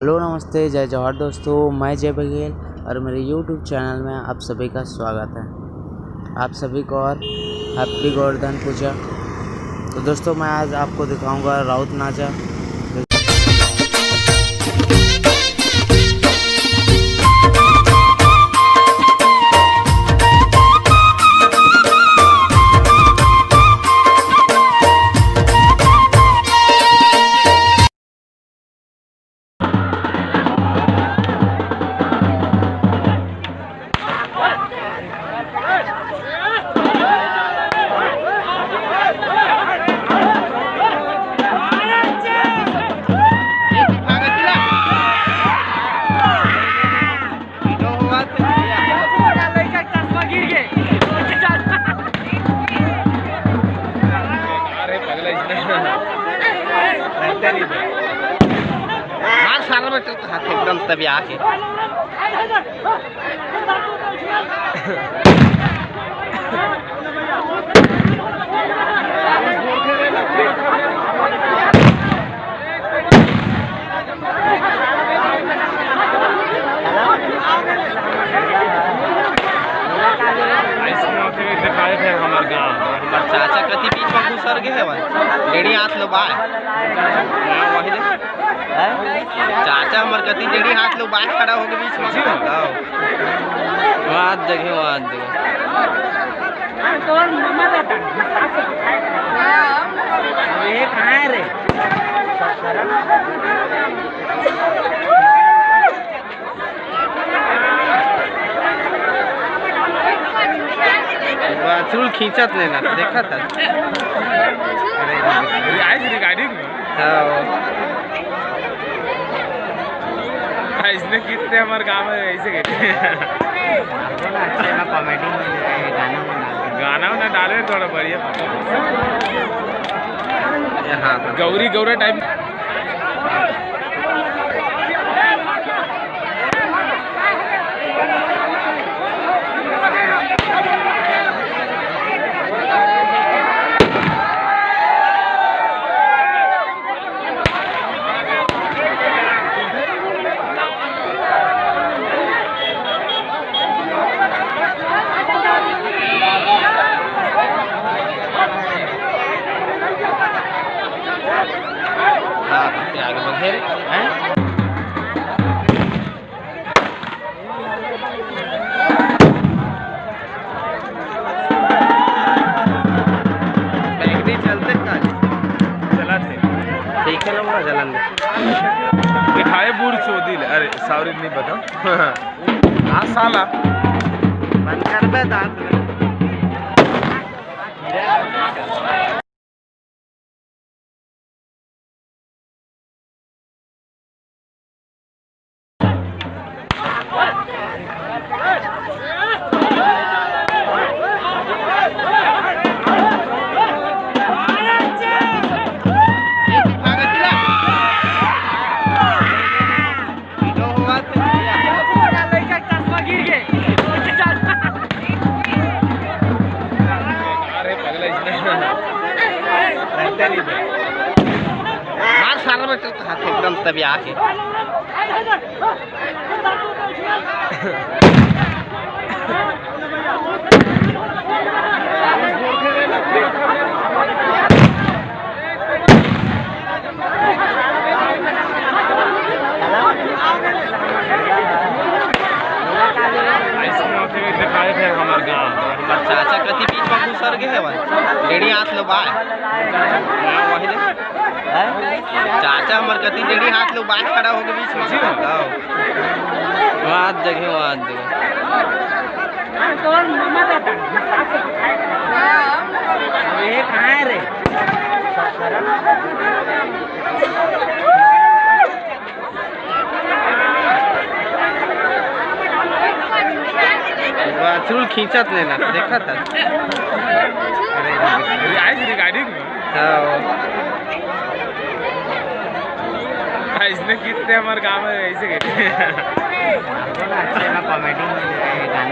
Hello नमस्ते जय जवाहर दोस्तों, मैं जय बघेल और मेरे यूट्यूब चैनल में आप सभी का स्वागत है। आप सभी को और हैप्पी गोवर्धन पूजा। तो दोस्तों मैं आज आपको दिखाऊंगा राउत नाचा। मार सारा में चलता हाथ एकदम तभी आके दिखाए थे हमारे गाँव हमारे चाचा कति बीच में घुसर गए लेडी हाथ लो बाय वही चाचा हमारे कति लेडी हाथ लो बाय खड़ा होके बीच में वहाँ जगह ये कहाँ है रे चूल खींचत लेना देखा था इसने कितने हमारे गाँव में ऐसे कॉमेडी गाना उन्हें डाले थोड़ा बढ़िया हाँ गौरी गौरा टाइप आगे बढ़े चलते चला थे देखे ना जलन दिखाए बूढ़ चौधरी अरे सॉरी नहीं बताओ हाँ साला बंद कर बे दांत मार सारा में चलता हाथ एकदम तभी आके दिखाए थे हमारे गाँव हमारे चाचा कति बीच में घुसर गए लेडी हाथ लो बाय वही चाचा हमारे कति लेडी हाथ लो बाय खड़ा होके बीच में वहाँ जगह ये कहाँ है रे चूल खींचत लेना देखा था रिगार्डिंग इसने कितने हमारे गाँव में ऐसे कॉमेडी गाना